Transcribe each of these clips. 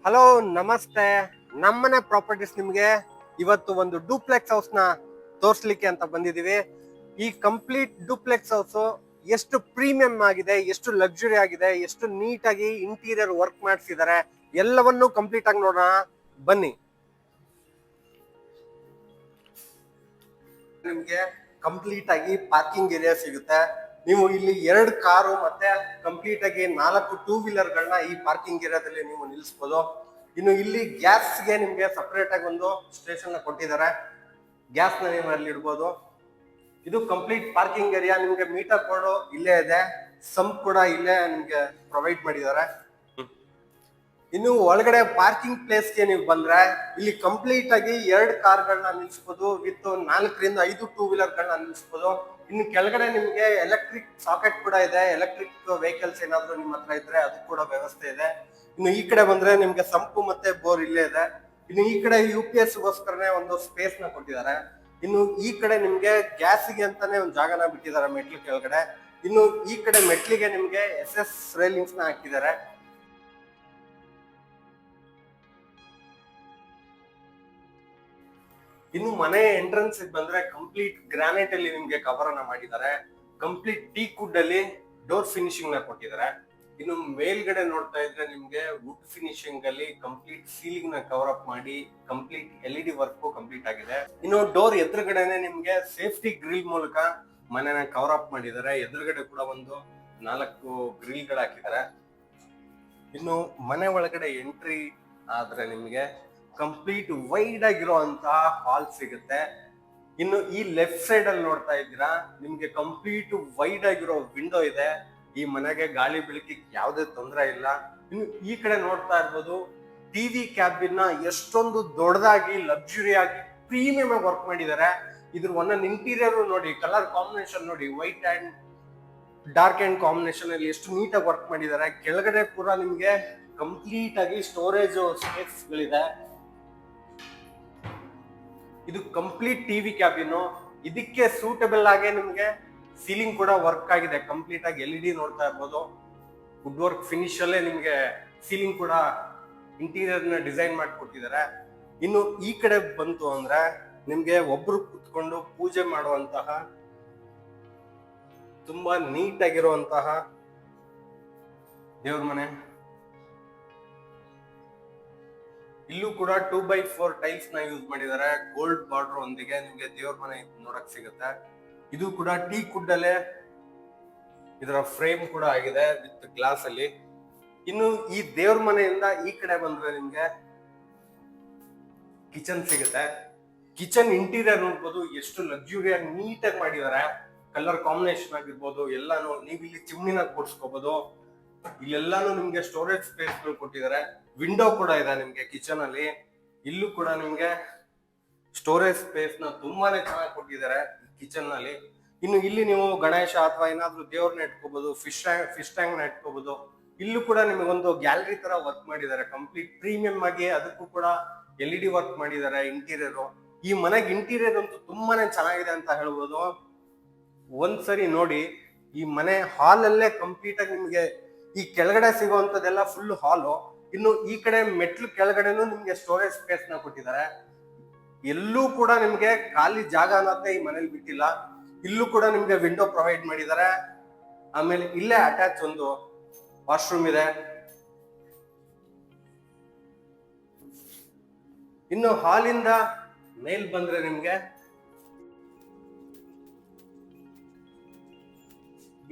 Hello, ನಮಸ್ತೆ. ನಮ್ಮನೆ properties ನಿಮ್ಗೆ ಇವತ್ತು ಒಂದು ಡೂಪ್ಲೆಕ್ಸ್ ಹೌಸ್ ನ ತೋರ್ಸ್ಲಿಕ್ಕೆ ಅಂತ ಬಂದಿದೀವಿ. ಈ ಕಂಪ್ಲೀಟ್ ಡೂಪ್ಲೆಕ್ಸ್ ಹೌಸ್ ಎಷ್ಟು ಪ್ರೀಮಿಯಂ ಆಗಿದೆ, ಎಷ್ಟು ಲಕ್ಸುರಿ ಆಗಿದೆ, ಎಷ್ಟು ನೀಟಾಗಿ ಇಂಟೀರಿಯರ್ ವರ್ಕ್ ಮಾಡಿಸಿದ್ದಾರೆ, ಎಲ್ಲವನ್ನೂ ಕಂಪ್ಲೀಟ್ ಆಗಿ ನೋಡೋಣ ಬನ್ನಿ. ನಿಮ್ಗೆ ಕಂಪ್ಲೀಟ್ ಆಗಿ ಪಾರ್ಕಿಂಗ್ ಏರಿಯಾ ಸಿಗುತ್ತೆ. ನೀವು ಇಲ್ಲಿ 2 ಕಾರು ಮತ್ತೆ ಕಂಪ್ಲೀಟ್ ಆಗಿ 4 ಟೂ ವೀಲರ್ ಗಳನ್ನ ಈ ಪಾರ್ಕಿಂಗ್ ಏರಿಯಾದಲ್ಲಿ ನೀವು ನಿಲ್ಲಿಸಬಹುದು. ಇನ್ನು ಇಲ್ಲಿ ಗ್ಯಾಸ್ಗೆ ನಿಮ್ಗೆ ಸಪರೇಟ್ ಆಗಿ ಒಂದು ಸ್ಟೇಷನ್ ಕೊಟ್ಟಿದ್ದಾರೆ. ಗ್ಯಾಸ್ ನ ನೀವು ಅಲ್ಲಿ ಇಡ್ಬೋದು. ಇದು ಕಂಪ್ಲೀಟ್ ಪಾರ್ಕಿಂಗ್ ಏರಿಯಾ. ನಿಮ್ಗೆ ಮೀಟರ್ ಬೋರ್ಡ್ ಇಲ್ಲೇ ಇದೆ, ಸಂಪ್ ಕೂಡ ಇಲ್ಲೇ ನಿಮ್ಗೆ ಪ್ರೊವೈಡ್ ಮಾಡಿದ್ದಾರೆ. ಇನ್ನು ಒಳಗಡೆ ಪಾರ್ಕಿಂಗ್ ಪ್ಲೇಸ್ಗೆ ನೀವು ಬಂದ್ರೆ ಇಲ್ಲಿ ಕಂಪ್ಲೀಟ್ ಆಗಿ 2 ಕಾರ್ಗಳನ್ನ ನಿಲ್ಲಿಸಬಹುದು, ವಿತ್ 4 ರಿಂದ 5 ಟೂ ವೀಲರ್ ಗಳನ್ನ ನಿಲ್ಲಿಸಬಹುದು. ಇನ್ನು ಕೆಳಗಡೆ ನಿಮ್ಗೆ ಎಲೆಕ್ಟ್ರಿಕ್ ಸಾಕೆಟ್ ಕೂಡ ಇದೆ. ಎಲೆಕ್ಟ್ರಿಕ್ ವೆಹಿಕಲ್ಸ್ ಏನಾದ್ರು ನಿಮ್ಮ ಹತ್ರ ಇದ್ರೆ ಅದು ಕೂಡ ವ್ಯವಸ್ಥೆ ಇದೆ. ಇನ್ನು ಈ ಕಡೆ ಬಂದ್ರೆ ನಿಮ್ಗೆ ಸಂಪು ಮತ್ತೆ ಬೋರ್ ಇಲ್ಲೇ ಇದೆ. ಇನ್ನು ಈ ಕಡೆ UPS ಗೋಸ್ಕರನೇ ಒಂದು ಸ್ಪೇಸ್ ನ ಕೊಟ್ಟಿದ್ದಾರೆ. ಇನ್ನು ಈ ಕಡೆ ನಿಮ್ಗೆ ಗ್ಯಾಸ್ಗೆ ಅಂತಾನೆ ಒಂದು ಜಾಗನ ಬಿಟ್ಟಿದ್ದಾರೆ ಮೆಟ್ಲು ಕೆಳಗಡೆ. ಇನ್ನು ಈ ಕಡೆ ಮೆಟ್ಲಿಗೆ ನಿಮ್ಗೆ SS ರೈಲಿಂಗ್ಸ್ ನ ಹಾಕಿದ್ದಾರೆ. ಇನ್ನು ಮನೆ ಎಂಟ್ರೆನ್ಸ್ ಬಂದ್ರೆ ಕಂಪ್ಲೀಟ್ ಗ್ರಾನೈಟ್ ಅಲ್ಲಿ ನಿಮ್ಗೆ ಕವರ್ ಅನ್ನ ಮಾಡಿದ್ದಾರೆ. ಕಂಪ್ಲೀಟ್ ಟೀಕ್ ವುಡ್ ಅಲ್ಲಿ ಡೋರ್ ಫಿನಿಶಿಂಗ್ ನ ಕೊಟ್ಟಿದ್ದಾರೆ. ಇನ್ನು ಮೇಲ್ಗಡೆ ನೋಡ್ತಾ ಇದ್ರೆ ನಿಮ್ಗೆ ವುಡ್ ಫಿನಿಶಿಂಗ್ ಅಲ್ಲಿ ಕಂಪ್ಲೀಟ್ ಸೀಲಿಂಗ್ ನ ಕವರ್ ಅಪ್ ಮಾಡಿ ಕಂಪ್ಲೀಟ್ LED ವರ್ಕ್ ಕಂಪ್ಲೀಟ್ ಆಗಿದೆ. ಇನ್ನು ಡೋರ್ ಎದುರುಗಡೆನೆ ನಿಮ್ಗೆ ಸೇಫ್ಟಿ ಗ್ರಿಲ್ ಮೂಲಕ ಮನೆನ ಕವರ್ ಅಪ್ ಮಾಡಿದ್ದಾರೆ. ಎದುರುಗಡೆ ಕೂಡ ಒಂದು 4 ಗ್ರಿಲ್ ಗಳು ಹಾಕಿದ್ದಾರೆ. ಇನ್ನು ಮನೆ ಒಳಗಡೆ ಎಂಟ್ರಿ ಆದ್ರೆ ನಿಮ್ಗೆ ಕಂಪ್ಲೀಟ್ ವೈಡ್ ಆಗಿರುವಂತಹ ಹಾಲ್ ಸಿಗುತ್ತೆ. ಇನ್ನು ಈ ಲೆಫ್ಟ್ ಸೈಡ್ ಅಲ್ಲಿ ನೋಡ್ತಾ ಇದ್ದೀರಾ, ನಿಮ್ಗೆ ಕಂಪ್ಲೀಟ್ ವೈಡ್ ಆಗಿರೋ ವಿಂಡೋ ಇದೆ. ಈ ಮನೆಗೆ ಗಾಳಿ ಬೆಳಕಿಗೆ ಯಾವುದೇ ತೊಂದರೆ ಇಲ್ಲ. ಇನ್ನು ಈ ಕಡೆ ನೋಡ್ತಾ ಇರ್ಬೋದು, TV ಕ್ಯಾಬಿನ್ ನ ಎಷ್ಟೊಂದು ದೊಡ್ಡದಾಗಿ ಲಕ್ಸುರಿ ಆಗಿ ಪ್ರೀಮಿಯಂ ಆಗಿ ವರ್ಕ್ ಮಾಡಿದ್ದಾರೆ. ಇದ್ರ ಒಂದೊಂದು ಇಂಟೀರಿಯರ್ ನೋಡಿ, ಕಲರ್ ಕಾಂಬಿನೇಷನ್ ನೋಡಿ, white and dark and combination ಅಲ್ಲಿ ಎಷ್ಟು ನೀಟಾಗಿ ವರ್ಕ್ ಮಾಡಿದ್ದಾರೆ. ಕೆಳಗಡೆ ಕೂಡ ನಿಮ್ಗೆ ಕಂಪ್ಲೀಟ್ ಆಗಿ ಸ್ಟೋರೇಜ್ ಸ್ಪೇಸ್ ಗಳಿದೆ. ಇದು ಕಂಪ್ಲೀಟ್ TV ಕ್ಯಾಬಿನ್. ಇದಕ್ಕೆ ಸೂಟಬಲ್ ಆಗಿ ನಿಮ್ಗೆ ಸೀಲಿಂಗ್ ಕೂಡ ವರ್ಕ್ ಆಗಿದೆ. ಕಂಪ್ಲೀಟ್ ಆಗಿ LED ನೋಡ್ತಾ ಇರ್ಬೋದು. ವುಡ್ ವರ್ಕ್ ಫಿನಿಶ್ ಅಲ್ಲೇ ನಿಮ್ಗೆ ಸೀಲಿಂಗ್ ಕೂಡ ಇಂಟೀರಿಯರ್ ನ ಡಿಸೈನ್ ಮಾಡಿಕೊಟ್ಟಿದ್ದಾರೆ. ಇನ್ನು ಈ ಕಡೆ ಬಂತು ಅಂದ್ರೆ ನಿಮ್ಗೆ ಒಬ್ರು ಕುತ್ಕೊಂಡು ಪೂಜೆ ಮಾಡುವಂತಹ ತುಂಬಾ ನೀಟ್ ಆಗಿರುವಂತಹ ದೇವ್ರ ಮನೆ. ಇಲ್ಲೂ ಕೂಡ 2x4 ಟೈಲ್ಸ್ ನ ಯೂಸ್ ಮಾಡಿದ್ದಾರೆ. ಗೋಲ್ಡ್ ಬಾರ್ಡರ್ ಒಂದಿಗೆ ನಿಮ್ಗೆ ದೇವ್ರ ಮನೆ ನೋಡಕ್ ಸಿಗುತ್ತೆ. ಇದು ಕೂಡ ಟೀಕ್ ವುಡ್ ಅಲ್ಲೇ ಇದರ ಫ್ರೇಮ್ ಕೂಡ ಆಗಿದೆ ವಿತ್ ಗ್ಲಾಸ್ ಅಲ್ಲಿ. ಇನ್ನು ಈ ದೇವ್ರ ಮನೆಯಿಂದ ಈ ಕಡೆ ಬಂದ್ರೆ ನಿಮ್ಗೆ ಕಿಚನ್ ಸಿಗುತ್ತೆ. ಕಿಚನ್ ಇಂಟೀರಿಯರ್ ನೋಡ್ಬೋದು, ಎಷ್ಟು ಲಕ್ಸುರಿ ಆಗಿ ನೀಟಾಗಿ ಮಾಡಿದ್ದಾರೆ. ಕಲರ್ ಕಾಂಬಿನೇಷನ್ ಆಗಿರ್ಬೋದು ಎಲ್ಲಾನು. ನೀವು ಇಲ್ಲಿ ಚಿಮ್ನಿನ ಕೂರಿಸ್ಕೋಬಹುದು. ಇಲ್ಲೆಲ್ಲಾನು ನಿಮ್ಗೆ ಸ್ಟೋರೇಜ್ ಸ್ಪೇಸ್ ಗಳು ಕೊಟ್ಟಿದ್ದಾರೆ. ವಿಂಡೋ ಕೂಡ ಇದೆ ನಿಮ್ಗೆ ಕಿಚನ್ ಅಲ್ಲಿ. ಇಲ್ಲೂ ಕೂಡ ನಿಮ್ಗೆ ಸ್ಟೋರೇಜ್ ಸ್ಪೇಸ್ ನ ತುಂಬಾನೇ ಚೆನ್ನಾಗಿ ಕೊಟ್ಟಿದ್ದಾರೆ ಕಿಚನ್ ನಲ್ಲಿ. ಇನ್ನು ಇಲ್ಲಿ ನೀವು ಗಣೇಶ ಅಥವಾ ಏನಾದ್ರು ದೇವ್ರನ್ನ ಇಟ್ಕೋಬಹುದು, ಫಿಶ್ ಟ್ಯಾಂಕ್ ನ ಇಟ್ಕೋಬಹುದು. ಇಲ್ಲೂ ಕೂಡ ನಿಮಗೊಂದು ಗ್ಯಾಲರಿ ತರ ವರ್ಕ್ ಮಾಡಿದ್ದಾರೆ. ಕಂಪ್ಲೀಟ್ ಪ್ರೀಮಿಯಂ ಆಗಿ ಅದಕ್ಕೂ ಕೂಡ LED ವರ್ಕ್ ಮಾಡಿದ್ದಾರೆ ಇಂಟೀರಿಯರ್. ಈ ಮನೆಗೆ ಇಂಟೀರಿಯರ್ ಅಂತೂ ತುಂಬಾನೇ ಚೆನ್ನಾಗಿದೆ ಅಂತ ಹೇಳ್ಬೋದು. ಒಂದ್ಸರಿ ನೋಡಿ, ಈ ಮನೆ ಹಾಲ್ ಅಲ್ಲೇ ಕಂಪ್ಲೀಟ್ ಆಗಿ ನಿಮ್ಗೆ ಈ ಕೆಳಗಡೆ ಸಿಗುವಂತದೆಲ್ಲ ಫುಲ್ ಹಾಲು. ಇನ್ನು ಈ ಕಡೆ ಮೆಟ್ಲು ಕೆಳಗಡೆನೂ ನಿಮ್ಗೆ ಸ್ಟೋರೇಜ್ ಸ್ಪೇಸ್ ನ ಕೊಟ್ಟಿದ್ದಾರೆ. ಎಲ್ಲೂ ಕೂಡ ನಿಮ್ಗೆ ಖಾಲಿ ಜಾಗ ಅನ್ನೋದೇ ಈ ಮನೇಲಿ ಬಿಟ್ಟಿಲ್ಲ. ಇಲ್ಲೂ ಕೂಡ ನಿಮ್ಗೆ ವಿಂಡೋ ಪ್ರೊವೈಡ್ ಮಾಡಿದ್ದಾರೆ. ಆಮೇಲೆ ಇಲ್ಲೇ ಅಟ್ಯಾಚ್ ಒಂದು ವಾಶ್ರೂಮ್ ಇದೆ. ಇನ್ನು ಹಾಲಿಂದ ಮೇಲ್ ಬಂದ್ರೆ ನಿಮ್ಗೆ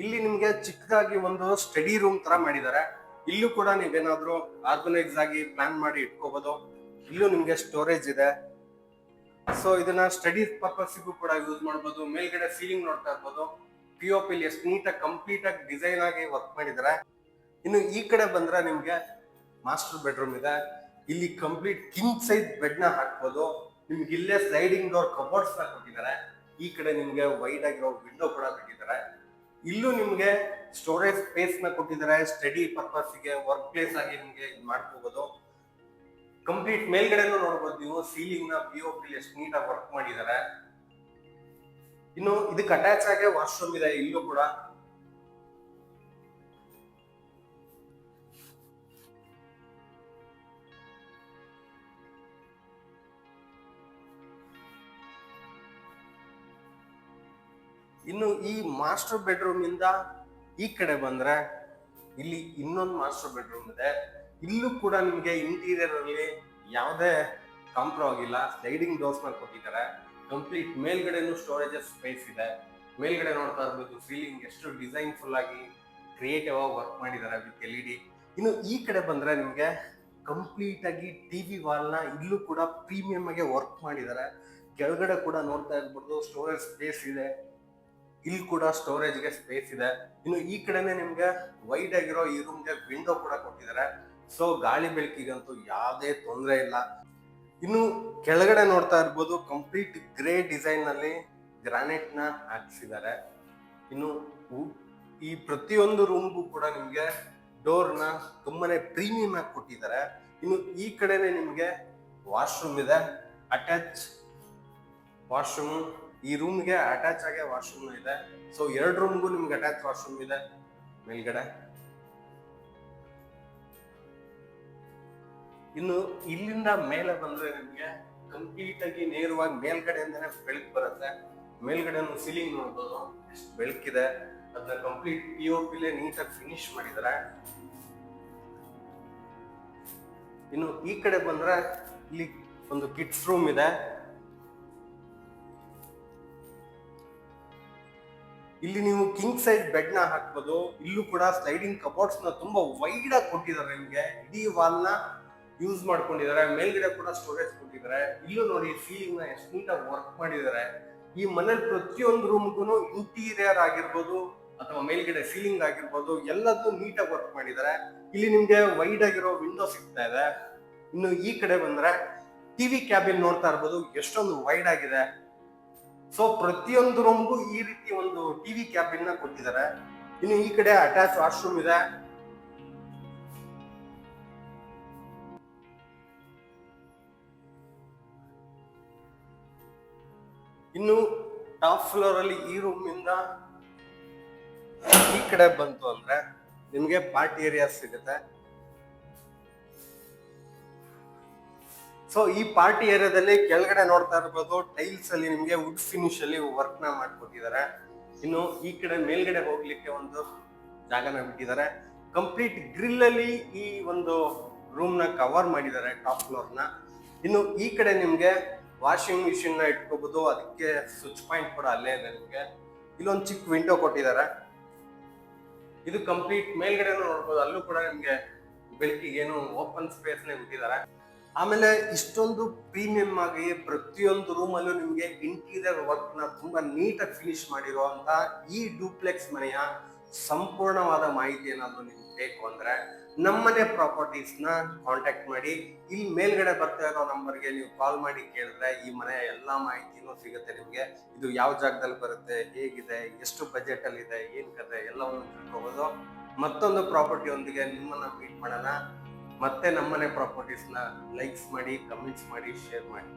ಇಲ್ಲಿ ನಿಮ್ಗೆ ಚಿಕ್ಕದಾಗಿ ಒಂದು ಸ್ಟಡಿ ರೂಮ್ ತರ ಮಾಡಿದ್ದಾರೆ. ಇಲ್ಲೂ ಕೂಡ ನೀವೇನಾದ್ರೂ ಆರ್ಗನೈಸ್ ಆಗಿ ಪ್ಲಾನ್ ಮಾಡಿ ಇಟ್ಕೋಬಹುದು. ಇಲ್ಲೂ ನಿಮ್ಗೆ ಸ್ಟೋರೇಜ್ ಇದೆ. ಸೊ ಇದನ್ನ ಸ್ಟಡಿ ಪರ್ಪಸ್ಗೂ ಕೂಡ ಯೂಸ್ ಮಾಡಬಹುದು. ಮೇಲ್ಗಡೆ ಸೀಲಿಂಗ್ ನೋಡ್ತಾ ಇರ್ಬೋದು. POP ಎಷ್ಟು ನೀಟಾಗಿ ಕಂಪ್ಲೀಟ್ ಆಗಿ ಡಿಸೈನ್ ಆಗಿ ವರ್ಕ್ ಮಾಡಿದ್ದಾರೆ. ಇನ್ನು ಈ ಕಡೆ ಬಂದ್ರೆ ನಿಮ್ಗೆ ಮಾಸ್ಟರ್ ಬೆಡ್ರೂಮ್ ಇದೆ. ಇಲ್ಲಿ ಕಂಪ್ಲೀಟ್ ಕಿಂಗ್ ಸೈಜ್ ಬೆಡ್ ನ ಹಾಕ್ಬೋದು. ನಿಮ್ಗೆ ಇಲ್ಲೇ ಸ್ಲೈಡಿಂಗ್ ಡೋರ್ ಕಬೋರ್ಡ್ಸ್ ನ ಕೊಟ್ಟಿದ್ದಾರೆ. ಈ ಕಡೆ ನಿಮ್ಗೆ ವೈಡ್ ಆಗಿರೋ ವಿಂಡೋ ಕೂಡ ಬಿಟ್ಟಿದ್ದಾರೆ. ಇಲ್ಲೂ ನಿಮ್ಗೆ ಸ್ಟೋರೇಜ್ ಸ್ಪೇಸ್ ನ ಕೊಟ್ಟಿದ್ದಾರೆ. ಸ್ಟಡಿ ಪರ್ಪಸ್ ಗೆ ವರ್ಕ್ ಪ್ಲೇಸ್ ಆಗಿ ನಿಮ್ಗೆ ಮಾಡ್ಕೋಬಹುದು. ಕಂಪ್ಲೀಟ್ ಮೇಲ್ಗಡೆನೂ ನೋಡ್ಬೋದು ನೀವು, ಸೀಲಿಂಗ್ ನ POP ಎಷ್ಟು ನೀಟಾಗಿ ವರ್ಕ್ ಮಾಡಿದ್ದಾರೆ. ಇನ್ನು ಇದಕ್ಕೆ ಅಟ್ಯಾಚ್ ಆಗಿ ವಾಶ್ರೂಮ್ ಇದೆ ಇಲ್ಲೂ ಕೂಡ. ಇನ್ನು ಈ ಮಾಸ್ಟರ್ ಬೆಡ್ರೂಮ್ ಇಂದ ಈ ಕಡೆ ಬಂದ್ರೆ ಇಲ್ಲಿ ಇನ್ನೊಂದು ಮಾಸ್ಟರ್ ಬೆಡ್ರೂಮ್ ಇದೆ. ಇಲ್ಲೂ ಕೂಡ ನಿಮ್ಗೆ ಇಂಟೀರಿಯರ್ ಅಲ್ಲಿ ಯಾವುದೇ ಕಾಂಪ್ರೋ ಆಗಿಲ್ಲ. ಸ್ಲೈಡಿಂಗ್ ಡೋರ್ಸ್ ನ ಕೊಟ್ಟಿದ್ದಾರೆ. ಕಂಪ್ಲೀಟ್ ಮೇಲ್ಗಡೆನು ಸ್ಟೋರೇಜ್ ಸ್ಪೇಸ್ ಇದೆ. ಮೇಲ್ಗಡೆ ನೋಡ್ತಾ ಇರ್ಬೋದು ಸೀಲಿಂಗ್ ಎಷ್ಟು ಡಿಸೈನ್ ಫುಲ್ ಆಗಿ ಕ್ರಿಯೇಟಿವ್ ಆಗಿ ವರ್ಕ್ ಮಾಡಿದ್ದಾರೆ ವಿತ್ LED. ಇನ್ನು ಈ ಕಡೆ ಬಂದ್ರೆ ನಿಮ್ಗೆ ಕಂಪ್ಲೀಟ್ ಆಗಿ ಟಿವಿ ವಾಲ್ ನ ಇಲ್ಲೂ ಕೂಡ ಪ್ರೀಮಿಯಂ ಆಗಿ ವರ್ಕ್ ಮಾಡಿದ್ದಾರೆ. ಕೆಳಗಡೆ ಕೂಡ ನೋಡ್ತಾ ಇರ್ಬೋದು ಸ್ಟೋರೇಜ್ ಸ್ಪೇಸ್ ಇದೆ. ಇಲ್ಲಿ ಕೂಡ ಸ್ಟೋರೇಜ್ ಗೆ ಸ್ಪೇಸ್ ಇದೆ. ಇನ್ನು ಈ ಕಡೆನೆ ನಿಮ್ಗೆ ವೈಡ್ ಆಗಿರೋ ಈ ರೂಮ್ಗೆ ವಿಂಡೋ ಕೂಡ ಕೊಟ್ಟಿದ್ದಾರೆ. ಸೊ ಗಾಳಿ ಬೆಳಕಿಗಂತೂ ಯಾವುದೇ ತೊಂದರೆ ಇಲ್ಲ. ಇನ್ನು ಕೆಳಗಡೆ ನೋಡ್ತಾ ಇರ್ಬೋದು ಕಂಪ್ಲೀಟ್ ಗ್ರೇ ಡಿಸೈನ್ ನಲ್ಲಿ ಗ್ರಾನೈಟ್ ನ ಹಾಕಿಸಿದ್ದಾರೆ. ಇನ್ನು ಈ ಪ್ರತಿಯೊಂದು ರೂಮ್ಗೂ ಕೂಡ ನಿಮ್ಗೆ ಡೋರ್ ನ ತುಂಬಾನೇ ಪ್ರೀಮಿಯಂ ಆಗಿ ಕೊಟ್ಟಿದ್ದಾರೆ. ಇನ್ನು ಈ ಕಡೆನೆ ನಿಮ್ಗೆ ವಾಶ್ರೂಮ್ ಇದೆ, ಅಟ್ಯಾಚ್ ವಾಶ್ರೂಮ್. ಈ ರೂಮ್ಗೆ ಅಟ್ಯಾಚ್ ಆಗಿ ವಾಶ್ರೂಮ್ ಇದೆ. ಸೊ 2 ರೂಮ್ಗೂ ನಿಮ್ಗೆ ಅಟ್ಯಾಚ್ ವಾಶ್ರೂಮ್ ಇದೆ ಮೇಲ್ಗಡೆ. ಇನ್ನು ಇಲ್ಲಿಂದ ಮೇಲೆ ಬಂದ್ರೆ ನಿಮ್ಗೆ ಕಂಪ್ಲೀಟ್ ಆಗಿ ನೇರವಾಗಿ ಮೇಲ್ಗಡೆಯಿಂದನೇ ಬೆಳಕು ಬರುತ್ತೆ. ಮೇಲ್ಗಡೆ ಸೀಲಿಂಗ್ ನೋಡ್ಬೋದು ಎಷ್ಟು ಬೆಳಕಿದೆ. ಅದನ್ನ ಕಂಪ್ಲೀಟ್ POP ನೀಟಾಗಿ ಫಿನಿಶ್ ಮಾಡಿದ್ದಾರೆ. ಇನ್ನು ಈ ಕಡೆ ಬಂದ್ರೆ ಇಲ್ಲಿ ಒಂದು ಕಿಡ್ಸ್ ರೂಮ್ ಇದೆ. ಇಲ್ಲಿ ನೀವು ಕಿಂಗ್ ಸೈಜ್ ಬೆಡ್ ನ ಹಾಕ್ಬೋದು. ಇಲ್ಲೂ ಕೂಡ ಸ್ಲೈಡಿಂಗ್ ಕಬೋರ್ಡ್ಸ್ ನ ತುಂಬಾ ವೈಡ್ ಆಗಿ ಕೊಟ್ಟಿದ್ದಾರೆ. ನಿಮ್ಗೆ ಇಡೀ ವಾಲ್ ನ ಯೂಸ್ ಮಾಡ್ಕೊಂಡಿದ್ದಾರೆ. ಮೇಲ್ಗಡೆ ಕೂಡ ಸ್ಟೋರೇಜ್ ಕೊಟ್ಟಿದ್ದಾರೆ. ಇಲ್ಲೂ ನೋಡಿ ಸೀಲಿಂಗ್ ನ ಎಷ್ಟು ನೀಟಾಗಿ ವರ್ಕ್ ಮಾಡಿದ್ದಾರೆ. ಈ ಮನೇಲಿ ಪ್ರತಿಯೊಂದು ರೂಮ್ಗೂ ಇಂಟೀರಿಯರ್ ಆಗಿರ್ಬೋದು ಅಥವಾ ಮೇಲ್ಗಡೆ ಸೀಲಿಂಗ್ ಆಗಿರ್ಬೋದು ಎಲ್ಲದೂ ನೀಟಾಗಿ ವರ್ಕ್ ಮಾಡಿದ್ದಾರೆ. ಇಲ್ಲಿ ನಿಮ್ಗೆ ವೈಡ್ ಆಗಿರೋ ವಿಂಡೋ ಸಿಗ್ತಾ ಇದೆ. ಇನ್ನು ಈ ಕಡೆ ಬಂದ್ರೆ ಟಿವಿ ಕ್ಯಾಬಿನ್ ನೋಡ್ತಾ ಇರ್ಬೋದು ಎಷ್ಟೊಂದು ವೈಡ್ ಆಗಿದೆ. ಸೊ ಪ್ರತಿಯೊಂದು ರೂಮ್ಗೂ ಈ ರೀತಿ ಒಂದು ಟಿವಿ ಕ್ಯಾಬಿನ್ ನ ಕೊಟ್ಟಿದ್ದಾರೆ. ಇನ್ನು ಈ ಕಡೆ ಅಟ್ಯಾಚ್ ವಾಶ್ರೂಮ್ ಇದೆ. ಇನ್ನು ಟಾಪ್ ಫ್ಲೋರ್ ಅಲ್ಲಿ ಈ ರೂಮ್ ಇಂದ ಈ ಕಡೆ ಬಂತು ಅಂದ್ರೆ ನಿಮ್ಗೆ ಪಾರ್ಟಿ ಏರಿಯಾ ಸಿಗುತ್ತೆ. ಸೊ ಈ ಪಾರ್ಟಿ ಏರಿಯಾದಲ್ಲಿ ಕೆಳಗಡೆ ನೋಡ್ತಾ ಇರ್ಬೋದು ಟೈಲ್ಸ್ ಅಲ್ಲಿ ನಿಮ್ಗೆ ವುಡ್ ಫಿನಿಶ್ ಅಲ್ಲಿ ವರ್ಕ್ ನ ಮಾಡ್ಕೊಟ್ಟಿದ್ದಾರೆ. ಇನ್ನು ಈ ಕಡೆ ಮೇಲ್ಗಡೆ ಹೋಗ್ಲಿಕ್ಕೆ ಒಂದು ಜಾಗನ ಬಿಟ್ಟಿದ್ದಾರೆ. ಕಂಪ್ಲೀಟ್ ಗ್ರಿಲ್ ಅಲ್ಲಿ ಈ ಒಂದು ರೂಮ್ ನ ಕವರ್ ಮಾಡಿದ್ದಾರೆ ಟಾಪ್ ಫ್ಲೋರ್ ನ. ಇನ್ನು ಈ ಕಡೆ ನಿಮ್ಗೆ ವಾಷಿಂಗ್ ಮಿಷಿನ್ ನ ಇಟ್ಕೋಬಹುದು. ಅದಕ್ಕೆ ಸ್ವಿಚ್ ಪಾಯಿಂಟ್ ಕೂಡ ಅಲ್ಲೇ ಇದೆ. ನಿಮ್ಗೆ ಇಲ್ಲೊಂದು ಚಿಕ್ಕ ವಿಂಡೋ ಕೊಟ್ಟಿದ್ದಾರೆ. ಇದು ಕಂಪ್ಲೀಟ್ ಮೇಲ್ಗಡೆ ನೋಡ್ಬೋದು. ಅಲ್ಲೂ ಕೂಡ ನಿಮ್ಗೆ ಬೆಳಕಿಗೆ ಏನು ಓಪನ್ ಸ್ಪೇಸ್ ನೇ ಬಿಟ್ಟಿದ್ದಾರೆ. ಆಮೇಲೆ ಇಷ್ಟೊಂದು ಪ್ರೀಮಿಯಂ ಆಗಿ ಪ್ರತಿಯೊಂದು ರೂಮ್ ಅಲ್ಲೂ ನಿಮ್ಗೆ ಇಂಟೀರಿಯರ್ ವರ್ಕ್ ನ ತುಂಬಾ ನೀಟಾಗಿ ಫಿನಿಶ್ ಮಾಡಿರುವಂತ ಈ ಡೂಪ್ಲೆಕ್ಸ್ ಮನೆಯ ಸಂಪೂರ್ಣವಾದ ಮಾಹಿತಿ ಏನಾದ್ರು ನಿಮ್ಗೆ ಬೇಕು ಅಂದ್ರೆ ನಮ್ಮನೆ ಪ್ರಾಪರ್ಟೀಸ್ ನ ಕಾಂಟ್ಯಾಕ್ಟ್ ಮಾಡಿ. ಇಲ್ಲಿ ಮೇಲ್ಗಡೆ ಬರ್ತಾ ಇರೋ ನಂಬರ್ಗೆ ನೀವು ಕಾಲ್ ಮಾಡಿ ಕೇಳಿದ್ರೆ ಈ ಮನೆಯ ಎಲ್ಲಾ ಮಾಹಿತಿನೂ ಸಿಗುತ್ತೆ ನಿಮ್ಗೆ. ಇದು ಯಾವ ಜಾಗದಲ್ಲಿ ಬರುತ್ತೆ, ಹೇಗಿದೆ, ಎಷ್ಟು ಬಜೆಟ್ ಅಲ್ಲಿ ಇದೆ, ಏನ್ ಕತೆ ಎಲ್ಲವನ್ನು ತಿಳ್ಕೋಬಹುದು. ಮತ್ತೊಂದು ಪ್ರಾಪರ್ಟಿ ಒಂದಿಗೆ ನಿಮ್ಮನ್ನ ಮೀಟ್ ಮಾಡೋಣ. ಮತ್ತೆ ನಮ್ಮನೆ ಪ್ರಾಪರ್ಟೀಸ್ ನ ಲೈಕ್ಸ್ ಮಾಡಿ, ಕಮೆಂಟ್ಸ್ ಮಾಡಿ, ಶೇರ್ ಮಾಡಿ.